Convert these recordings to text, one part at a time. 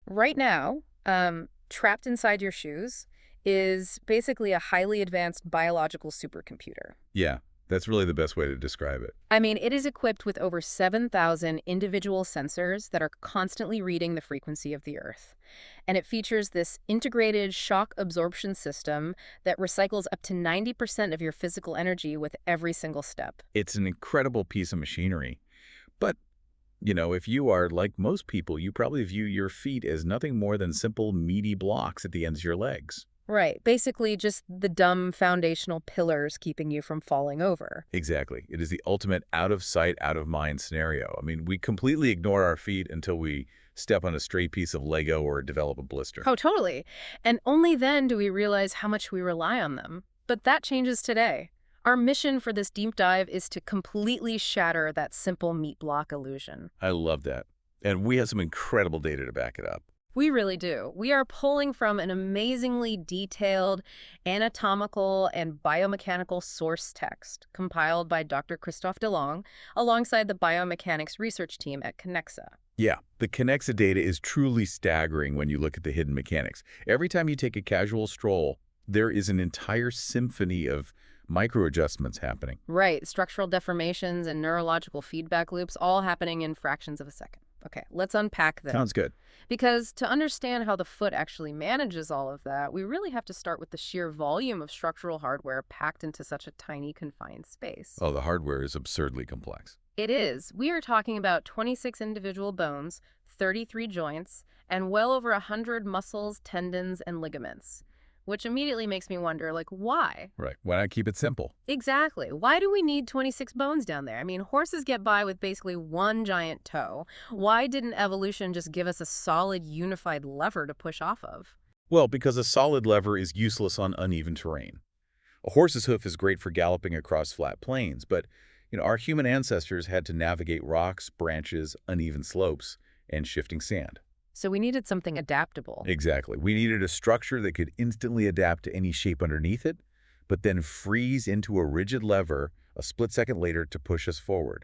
Right now, trapped inside your shoes is basically a highly advanced biological supercomputer. Yeah, that's really the best way to describe it. I mean, it is equipped with over 7,000 individual sensors that are constantly reading the frequency of the Earth. And it features this integrated shock absorption system that recycles up to 90% of your physical energy with every single step. It's an incredible piece of machinery. But, if you are like most people, you probably view your feet as nothing more than simple, meaty blocks at the ends of your legs. Right, basically just the dumb foundational pillars keeping you from falling over. Exactly. It is the ultimate out-of-sight, out-of-mind scenario. I mean, we completely ignore our feet until we step on a stray piece of Lego or develop a blister. Oh, totally. And only then do we realize how much we rely on them. But that changes today. Our mission for this deep dive is to completely shatter that simple meat block illusion. I love that. And we have some incredible data to back it up. We really do. We are pulling from an amazingly detailed anatomical and biomechanical source text compiled by Dr. Christophe Delong alongside the biomechanics research team at Kinexa. Yeah, the Kinexa data is truly staggering when you look at the hidden mechanics. Every time you take a casual stroll, there is an entire symphony of micro-adjustments happening. Right, structural deformations and neurological feedback loops all happening in fractions of a second. Okay, let's unpack this. Sounds good. Because to understand how the foot actually manages all of that, we really have to start with the sheer volume of structural hardware packed into such a tiny, confined space. Oh, the hardware is absurdly complex. It is. We are talking about 26 individual bones, 33 joints, and well over 100 muscles, tendons, and ligaments. Which immediately makes me wonder, why? Right. Why not keep it simple? Exactly. Why do we need 26 bones down there? I mean, horses get by with basically one giant toe. Why didn't evolution just give us a solid, unified lever to push off of? Well, because a solid lever is useless on uneven terrain. A horse's hoof is great for galloping across flat plains, but our human ancestors had to navigate rocks, branches, uneven slopes, and shifting sand. So we needed something adaptable. Exactly. We needed a structure that could instantly adapt to any shape underneath it, but then freeze into a rigid lever a split second later to push us forward.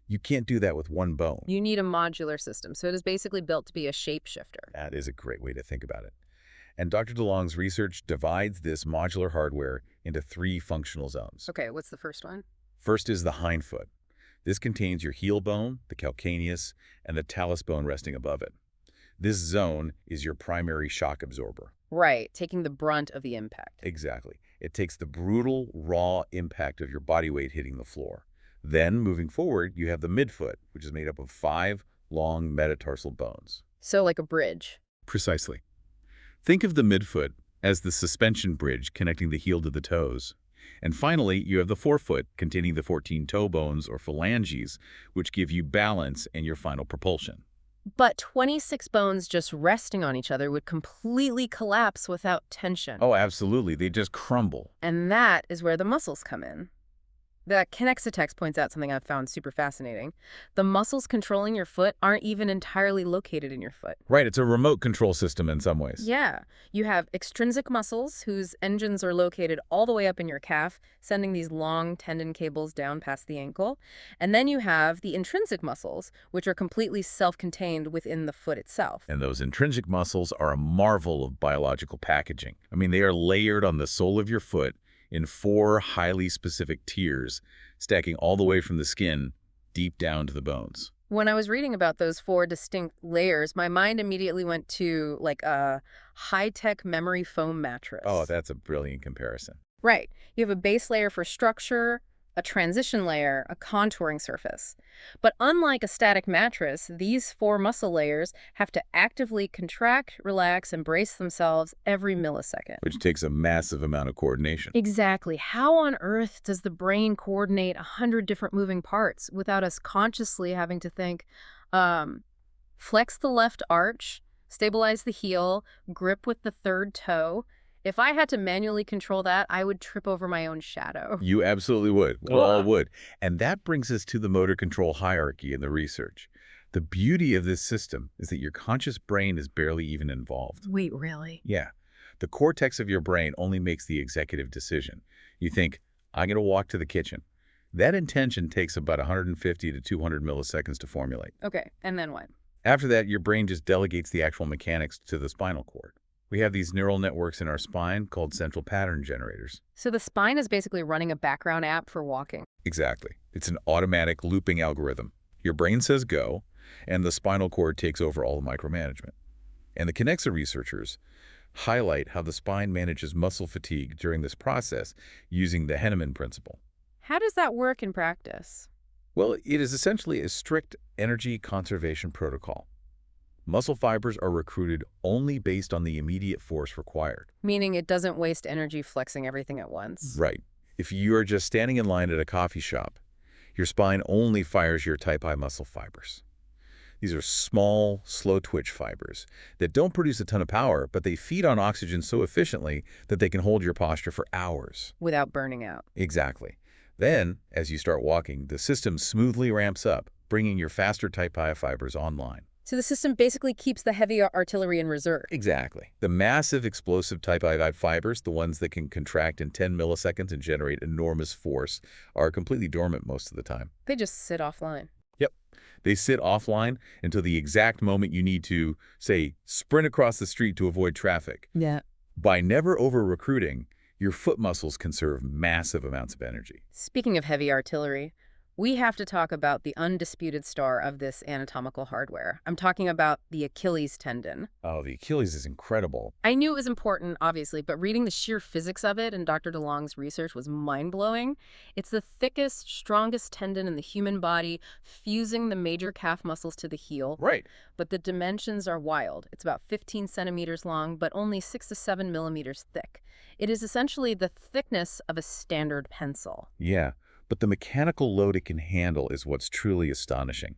You can't do that with one bone. You need a modular system, so it is basically built to be a shapeshifter. That is a great way to think about it. And Dr. DeLong's research divides this modular hardware into 3 functional zones. Okay, what's the first one? First is the hindfoot. This contains your heel bone, the calcaneus, and the talus bone resting above it. This zone is your primary shock absorber. Right, taking the brunt of the impact. Exactly. It takes the brutal, raw impact of your body weight hitting the floor. Then, moving forward, you have the midfoot, which is made up of 5 long metatarsal bones. So like a bridge. Precisely. Think of the midfoot as the suspension bridge connecting the heel to the toes. And finally, you have the forefoot containing the 14 toe bones or phalanges, which give you balance and your final propulsion. But 26 bones just resting on each other would completely collapse without tension. Oh, absolutely. They just crumble. And that is where the muscles come in. The Kinexa text points out something I've found super fascinating. The muscles controlling your foot aren't even entirely located in your foot. Right, it's a remote control system in some ways. Yeah. You have extrinsic muscles whose engines are located all the way up in your calf, sending these long tendon cables down past the ankle. And then you have the intrinsic muscles, which are completely self-contained within the foot itself. And those intrinsic muscles are a marvel of biological packaging. I mean, they are layered on the sole of your foot in 4 highly specific tiers, stacking all the way from the skin deep down to the bones. When I was reading about those 4 distinct layers, my mind immediately went to a high-tech memory foam mattress. Oh, that's a brilliant comparison. Right. You have a base layer for structure, a transition layer, a contouring surface. But unlike a static mattress, these 4 muscle layers have to actively contract, relax, and brace themselves every millisecond. Which takes a massive amount of coordination. Exactly. How on earth does the brain coordinate 100 different moving parts without us consciously having to think, flex the left arch, stabilize the heel, grip with the third toe? If I had to manually control that, I would trip over my own shadow. You absolutely would. We all would. And that brings us to the motor control hierarchy in the research. The beauty of this system is that your conscious brain is barely even involved. Wait, really? Yeah. The cortex of your brain only makes the executive decision. You think, I'm going to walk to the kitchen. That intention takes about 150 to 200 milliseconds to formulate. Okay, and then what? After that, your brain just delegates the actual mechanics to the spinal cord. We have these neural networks in our spine called central pattern generators. So the spine is basically running a background app for walking. Exactly. It's an automatic looping algorithm. Your brain says go, and the spinal cord takes over all the micromanagement. And the Kinexa researchers highlight how the spine manages muscle fatigue during this process using the Henneman principle. How does that work in practice? Well, it is essentially a strict energy conservation protocol. Muscle fibers are recruited only based on the immediate force required. Meaning it doesn't waste energy flexing everything at once. Right. If you are just standing in line at a coffee shop, your spine only fires your type I muscle fibers. These are small, slow-twitch fibers that don't produce a ton of power, but they feed on oxygen so efficiently that they can hold your posture for hours. Without burning out. Exactly. Then, as you start walking, the system smoothly ramps up, bringing your faster type I fibers online. So the system basically keeps the heavy artillery in reserve. Exactly. The massive explosive type I fibers, the ones that can contract in 10 milliseconds and generate enormous force, are completely dormant most of the time. They just sit offline. Yep. They sit offline until the exact moment you need to, say, sprint across the street to avoid traffic. Yeah. By never over-recruiting, your foot muscles conserve massive amounts of energy. Speaking of heavy artillery, we have to talk about the undisputed star of this anatomical hardware. I'm talking about the Achilles tendon. Oh, the Achilles is incredible. I knew it was important, obviously, but reading the sheer physics of it in Dr. Delong's research was mind-blowing. It's the thickest, strongest tendon in the human body, fusing the major calf muscles to the heel. Right. But the dimensions are wild. It's about 15 centimeters long, but only 6 to 7 millimeters thick. It is essentially the thickness of a standard pencil. Yeah. But the mechanical load it can handle is what's truly astonishing.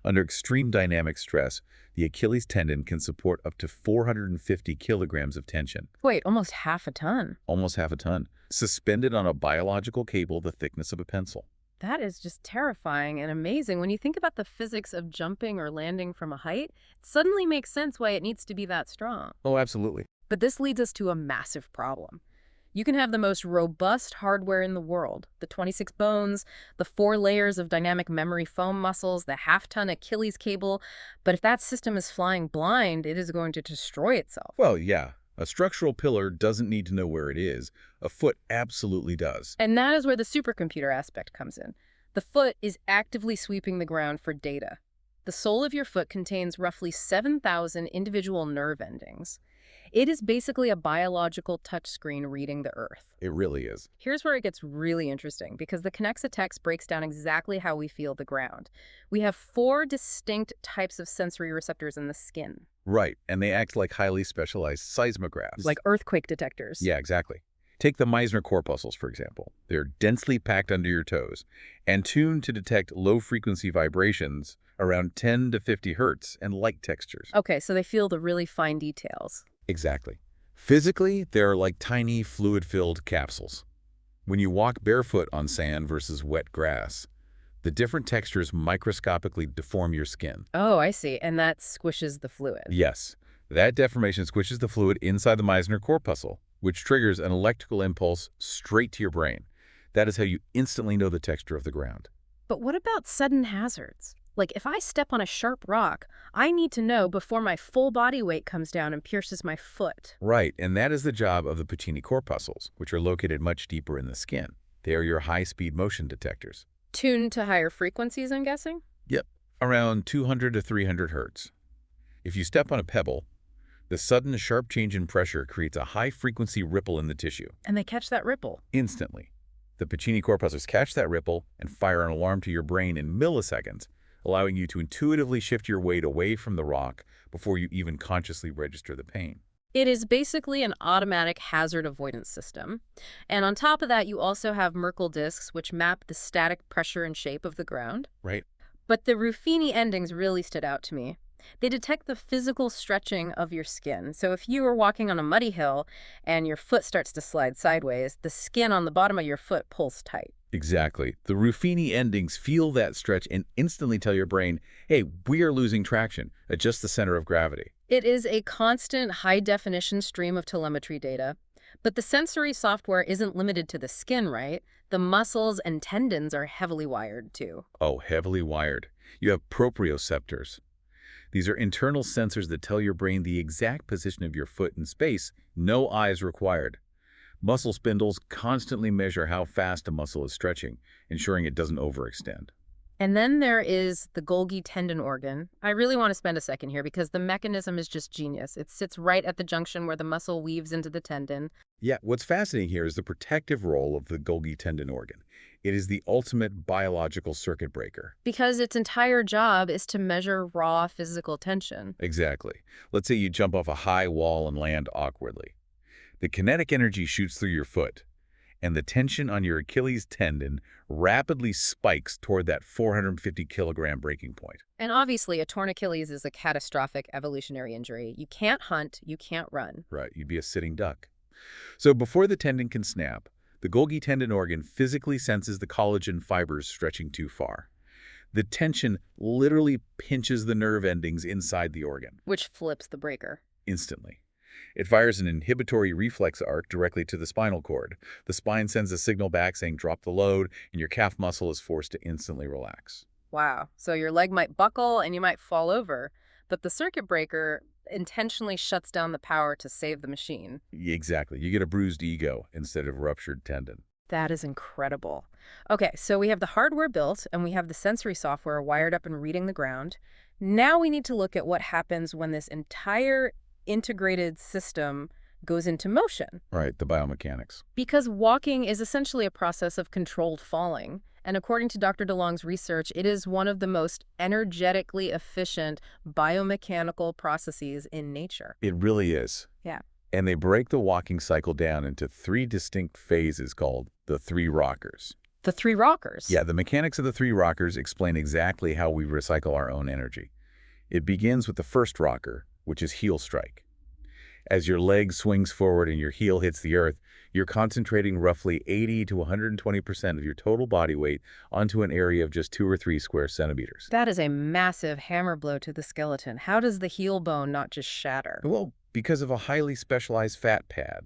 Under extreme dynamic stress, the Achilles tendon can support up to 450 kilograms of tension. Wait, almost half a ton. Almost half a ton. Suspended on a biological cable the thickness of a pencil. That is just terrifying and amazing. When you think about the physics of jumping or landing from a height, it suddenly makes sense why it needs to be that strong. Oh, absolutely. But this leads us to a massive problem. You can have the most robust hardware in the world, the 26 bones, the 4 layers of dynamic memory foam muscles, the half-ton Achilles cable, but if that system is flying blind, it is going to destroy itself. Well, yeah. A structural pillar doesn't need to know where it is. A foot absolutely does. And that is where the supercomputer aspect comes in. The foot is actively sweeping the ground for data. The sole of your foot contains roughly 7,000 individual nerve endings. It is basically a biological touchscreen reading the earth. It really is. Here's where it gets really interesting, because the Kinexa text breaks down exactly how we feel the ground. We have 4 distinct types of sensory receptors in the skin. Right, and they act like highly specialized seismographs. Like earthquake detectors. Yeah, exactly. Take the Meissner corpuscles, for example. They're densely packed under your toes and tuned to detect low-frequency vibrations around 10 to 50 hertz and light textures. Okay, so they feel the really fine details. Exactly. Physically, they're like tiny fluid-filled capsules. When you walk barefoot on sand versus wet grass, the different textures microscopically deform your skin. Oh, I see. And that squishes the fluid. Yes, that deformation squishes the fluid inside the Meissner corpuscle, which triggers an electrical impulse straight to your brain. That is how you instantly know the texture of the ground. But what about sudden hazards? Like, if I step on a sharp rock, I need to know before my full body weight comes down and pierces my foot. Right, and that is the job of the Pacini corpuscles, which are located much deeper in the skin. They are your high-speed motion detectors. Tuned to higher frequencies, I'm guessing? Yep, around 200 to 300 hertz. If you step on a pebble, the sudden sharp change in pressure creates a high-frequency ripple in the tissue. And they catch that ripple. Instantly. The Pacini corpuscles catch that ripple and fire an alarm to your brain in milliseconds, allowing you to intuitively shift your weight away from the rock before you even consciously register the pain. It is basically an automatic hazard avoidance system. And on top of that, you also have Merkel discs, which map the static pressure and shape of the ground. Right. But the Ruffini endings really stood out to me. They detect the physical stretching of your skin. So if you are walking on a muddy hill and your foot starts to slide sideways, the skin on the bottom of your foot pulls tight. Exactly. The Ruffini endings feel that stretch and instantly tell your brain, hey, we are losing traction. Adjust the center of gravity. It is a constant high-definition stream of telemetry data. But the sensory software isn't limited to the skin, right? The muscles and tendons are heavily wired, too. Oh, heavily wired. You have proprioceptors. These are internal sensors that tell your brain the exact position of your foot in space, no eyes required. Muscle spindles constantly measure how fast a muscle is stretching, ensuring it doesn't overextend. And then there is the Golgi tendon organ. I really want to spend a second here because the mechanism is just genius. It sits right at the junction where the muscle weaves into the tendon. Yeah, what's fascinating here is the protective role of the Golgi tendon organ. It is the ultimate biological circuit breaker. Because its entire job is to measure raw physical tension. Exactly. Let's say you jump off a high wall and land awkwardly. The kinetic energy shoots through your foot, and the tension on your Achilles tendon rapidly spikes toward that 450-kilogram breaking point. And obviously, a torn Achilles is a catastrophic evolutionary injury. You can't hunt, you can't run. Right, you'd be a sitting duck. So before the tendon can snap, the Golgi tendon organ physically senses the collagen fibers stretching too far. The tension literally pinches the nerve endings inside the organ. Which flips the breaker. Instantly. It fires an inhibitory reflex arc directly to the spinal cord. The spine sends a signal back saying drop the load, and your calf muscle is forced to instantly relax. Wow. So your leg might buckle and you might fall over, but the circuit breaker intentionally shuts down the power to save the machine. Exactly. You get a bruised ego instead of ruptured tendon. That is incredible. Okay, so we have the hardware built and we have the sensory software wired up and reading the ground. Now we need to look at what happens when this entire integrated system goes into motion. Right, the biomechanics. Because walking is essentially a process of controlled falling. And according to Dr. Delong's research, it is one of the most energetically efficient biomechanical processes in nature. It really is. Yeah. And they break the walking cycle down into 3 distinct phases called the 3 rockers. The 3 rockers? Yeah, the mechanics of the 3 rockers explain exactly how we recycle our own energy. It begins with the first rocker, which is heel strike. As your leg swings forward and your heel hits the earth, you're concentrating roughly 80 to 120% of your total body weight onto an area of just 2 or 3 square centimeters. That is a massive hammer blow to the skeleton. How does the heel bone not just shatter? Well, because of a highly specialized fat pad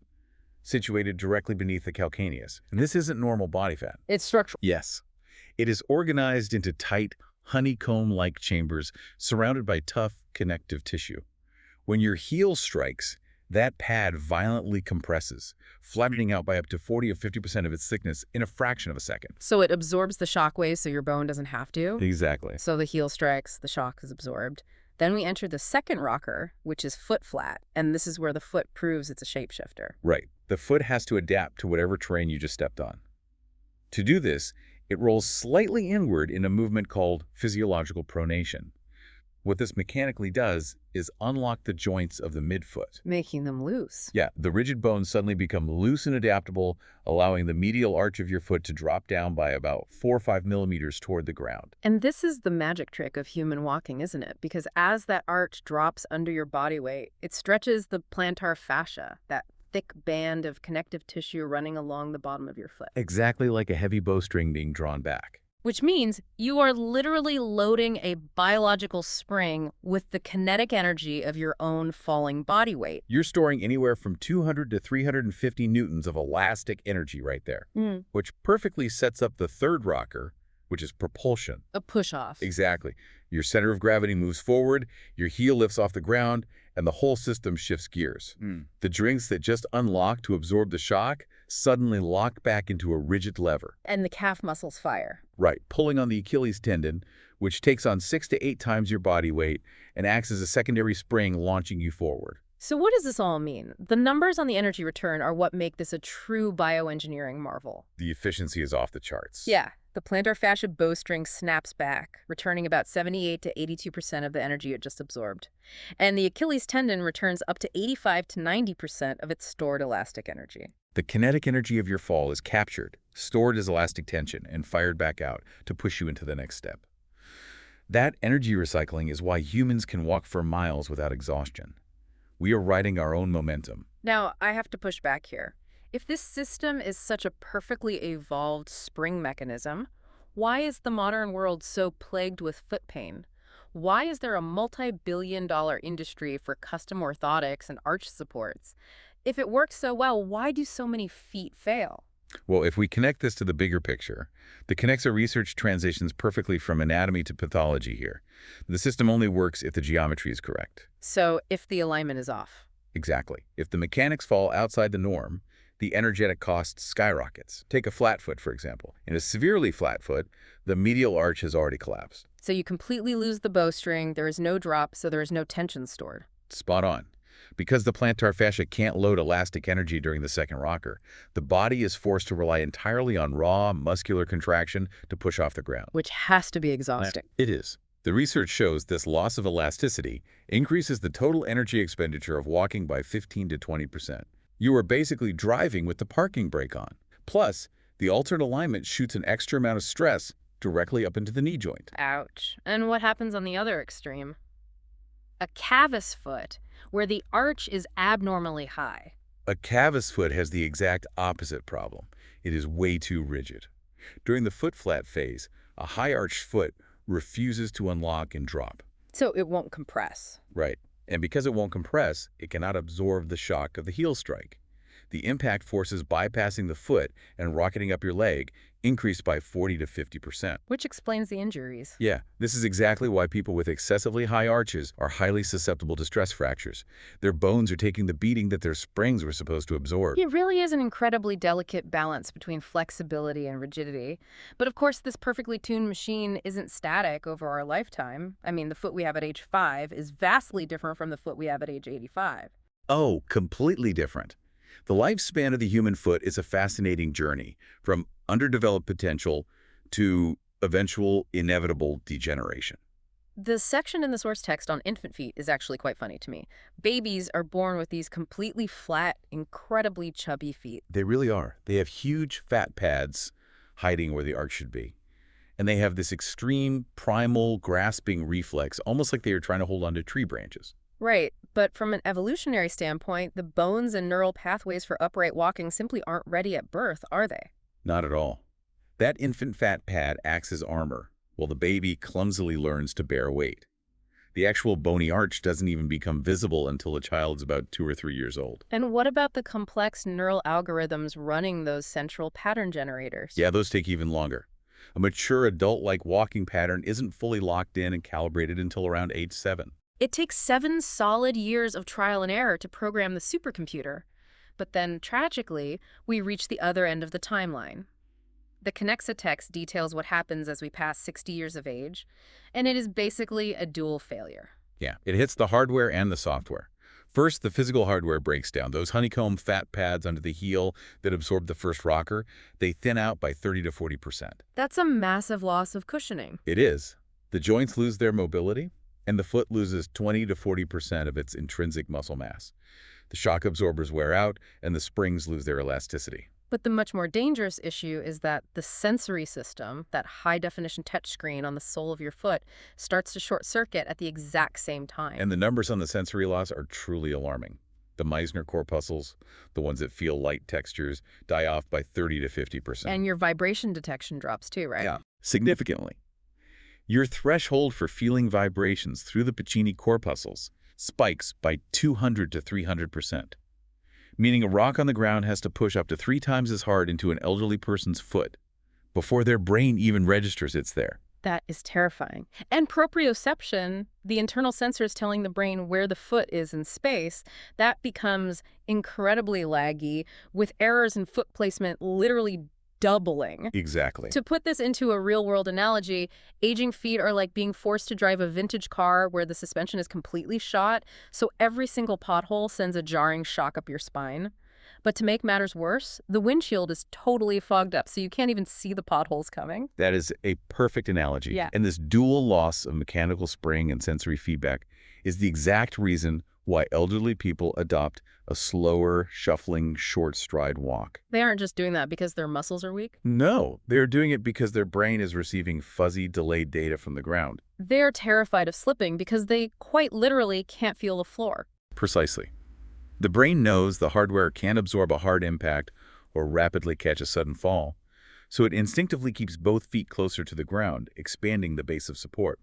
situated directly beneath the calcaneus. And this isn't normal body fat. It's structural. Yes. It is organized into tight, honeycomb-like chambers surrounded by tough connective tissue. When your heel strikes, that pad violently compresses, flattening out by up to 40 or 50% of its thickness in a fraction of a second. So it absorbs the shock waves so your bone doesn't have to? Exactly. So the heel strikes, the shock is absorbed. Then we enter the second rocker, which is foot flat, and this is where the foot proves it's a shapeshifter. Right. The foot has to adapt to whatever terrain you just stepped on. To do this, it rolls slightly inward in a movement called physiological pronation. What this mechanically does is unlock the joints of the midfoot. Making them loose. Yeah, the rigid bones suddenly become loose and adaptable, allowing the medial arch of your foot to drop down by about 4 or 5 millimeters toward the ground. And this is the magic trick of human walking, isn't it? Because as that arch drops under your body weight, it stretches the plantar fascia, that thick band of connective tissue running along the bottom of your foot. Exactly like a heavy bowstring being drawn back. Which means you are literally loading a biological spring with the kinetic energy of your own falling body weight. You're storing anywhere from 200 to 350 newtons of elastic energy right there, which perfectly sets up the third rocker, which is propulsion. A push-off. Exactly. Your center of gravity moves forward, your heel lifts off the ground, and the whole system shifts gears. The joints that just unlocked to absorb the shock suddenly lock back into a rigid lever. And the calf muscles fire. Right, pulling on the Achilles tendon, which takes on 6 to 8 times your body weight and acts as a secondary spring launching you forward. So what does this all mean? The numbers on the energy return are what make this a true bioengineering marvel. The efficiency is off the charts. Yeah, the plantar fascia bowstring snaps back, returning about 78 to 82% of the energy it just absorbed. And the Achilles tendon returns up to 85 to 90% of its stored elastic energy. The kinetic energy of your fall is captured, stored as elastic tension, and fired back out to push you into the next step. That energy recycling is why humans can walk for miles without exhaustion. We are riding our own momentum. Now, I have to push back here. If this system is such a perfectly evolved spring mechanism, why is the modern world so plagued with foot pain? Why is there a multi-billion-dollar industry for custom orthotics and arch supports? If it works so well, why do so many feet fail? Well, if we connect this to the bigger picture, the Kinexa research transitions perfectly from anatomy to pathology here. The system only works if the geometry is correct. So if the alignment is off. Exactly. If the mechanics fall outside the norm, the energetic cost skyrockets. Take a flat foot, for example. In a severely flat foot, the medial arch has already collapsed. So you completely lose the bowstring, there is no drop, so there is no tension stored. Spot on. Because the plantar fascia can't load elastic energy during the second rocker, the body is forced to rely entirely on raw, muscular contraction to push off the ground. Which has to be exhausting. It is. The research shows this loss of elasticity increases the total energy expenditure of walking by 15 to 20%. You are basically driving with the parking brake on. Plus, the altered alignment shoots an extra amount of stress directly up into the knee joint. Ouch. And what happens on the other extreme? A cavus foot, where the arch is abnormally high. A cavus foot has the exact opposite problem. It is way too rigid. During the foot flat phase, a high arched foot refuses to unlock and drop. So it won't compress. Right. And because it won't compress, it cannot absorb the shock of the heel strike. The impact forces bypassing the foot and rocketing up your leg increased by 40 to 50%. Which explains the injuries. Yeah, this is exactly why people with excessively high arches are highly susceptible to stress fractures. Their bones are taking the beating that their springs were supposed to absorb. It really is an incredibly delicate balance between flexibility and rigidity. But of course, this perfectly tuned machine isn't static over our lifetime. I mean, the foot we have at age 5 is vastly different from the foot we have at age 85. Oh, completely different. The lifespan of the human foot is a fascinating journey, from underdeveloped potential to eventual inevitable degeneration. The section in the source text on infant feet is actually quite funny to me. Babies are born with these completely flat, incredibly chubby feet. They really are. They have huge fat pads hiding where the arch should be. And they have this extreme primal grasping reflex, almost like they are trying to hold onto tree branches. Right, but from an evolutionary standpoint, the bones and neural pathways for upright walking simply aren't ready at birth, are they? Not at all. That infant fat pad acts as armor, while the baby clumsily learns to bear weight. The actual bony arch doesn't even become visible until a child's about 2 or 3 years old. And what about the complex neural algorithms running those central pattern generators? Yeah, those take even longer. A mature adult-like walking pattern isn't fully locked in and calibrated until around age 7. It takes 7 solid years of trial and error to program the supercomputer. But then, tragically, we reach the other end of the timeline. The Kinexa text details what happens as we pass 60 years of age, and it is basically a dual failure. Yeah, it hits the hardware and the software. First, the physical hardware breaks down. Those honeycomb fat pads under the heel that absorb the first rocker, they thin out by 30 to 40%. That's a massive loss of cushioning. It is. The joints lose their mobility, and the foot loses 20 to 40% of its intrinsic muscle mass. The shock absorbers wear out, and the springs lose their elasticity. But the much more dangerous issue is that the sensory system, that high-definition touchscreen on the sole of your foot, starts to short-circuit at the exact same time. And the numbers on the sensory loss are truly alarming. The Meissner corpuscles, the ones that feel light textures, die off by 30 to 50%. And your vibration detection drops too, right? Yeah, significantly. Your threshold for feeling vibrations through the Pacini corpuscles spikes by 200 to 300%, meaning a rock on the ground has to push up to 3 times as hard into an elderly person's foot before their brain even registers it's there. That is terrifying. And proprioception, the internal sensors telling the brain where the foot is in space, that becomes incredibly laggy, with errors in foot placement literally doubling. Exactly. To put this into a real-world analogy, aging feet are like being forced to drive a vintage car where the suspension is completely shot, so every single pothole sends a jarring shock up your spine. But to make matters worse, the windshield is totally fogged up, so you can't even see the potholes coming. That is a perfect analogy. Yeah. And this dual loss of mechanical spring and sensory feedback is the exact reason why elderly people adopt a slower, shuffling, short stride walk. They aren't just doing that because their muscles are weak. No, they're doing it because their brain is receiving fuzzy, delayed data from the ground. They're terrified of slipping because they quite literally can't feel the floor. Precisely. The brain knows the hardware can't absorb a hard impact or rapidly catch a sudden fall, so it instinctively keeps both feet closer to the ground, expanding the base of support.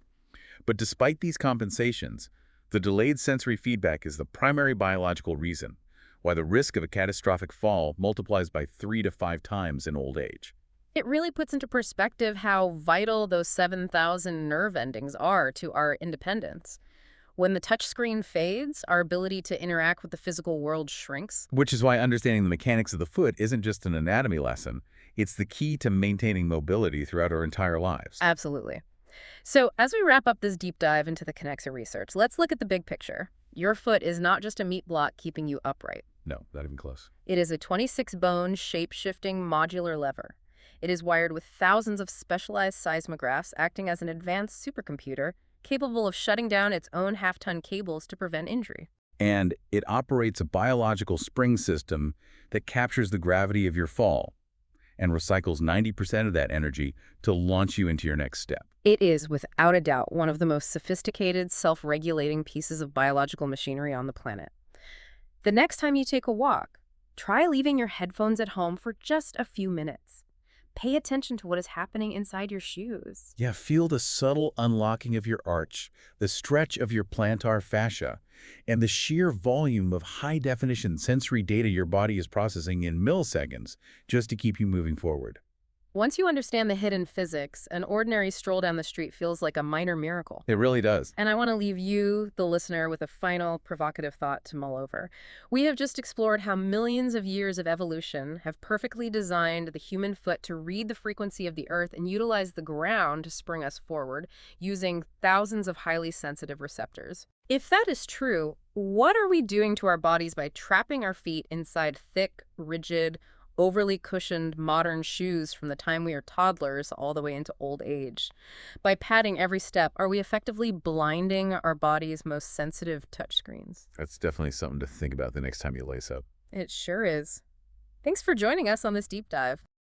But despite these compensations, the delayed sensory feedback is the primary biological reason while the risk of a catastrophic fall multiplies by 3 to 5 times in old age. It really puts into perspective how vital those 7,000 nerve endings are to our independence. When the touchscreen fades, our ability to interact with the physical world shrinks. Which is why understanding the mechanics of the foot isn't just an anatomy lesson. It's the key to maintaining mobility throughout our entire lives. Absolutely. So, as we wrap up this deep dive into the Kinexa research, let's look at the big picture. Your foot is not just a meat block keeping you upright. No, not even close. It is a 26-bone, shape-shifting modular lever. It is wired with thousands of specialized seismographs acting as an advanced supercomputer capable of shutting down its own half-ton cables to prevent injury. And it operates a biological spring system that captures the gravity of your fall and recycles 90% of that energy to launch you into your next step. It is, without a doubt, one of the most sophisticated, self-regulating pieces of biological machinery on the planet. The next time you take a walk, try leaving your headphones at home for just a few minutes. Pay attention to what is happening inside your shoes. Yeah, feel the subtle unlocking of your arch, the stretch of your plantar fascia, and the sheer volume of high-definition sensory data your body is processing in milliseconds just to keep you moving forward. Once you understand the hidden physics, an ordinary stroll down the street feels like a minor miracle. It really does. And I want to leave you, the listener, with a final provocative thought to mull over. We have just explored how millions of years of evolution have perfectly designed the human foot to read the frequency of the earth and utilize the ground to spring us forward, using thousands of highly sensitive receptors. If that is true, what are we doing to our bodies by trapping our feet inside thick, rigid, overly cushioned modern shoes from the time we are toddlers all the way into old age? By padding every step, are we effectively blinding our body's most sensitive touchscreens? That's definitely something to think about the next time you lace up. It sure is. Thanks for joining us on this deep dive.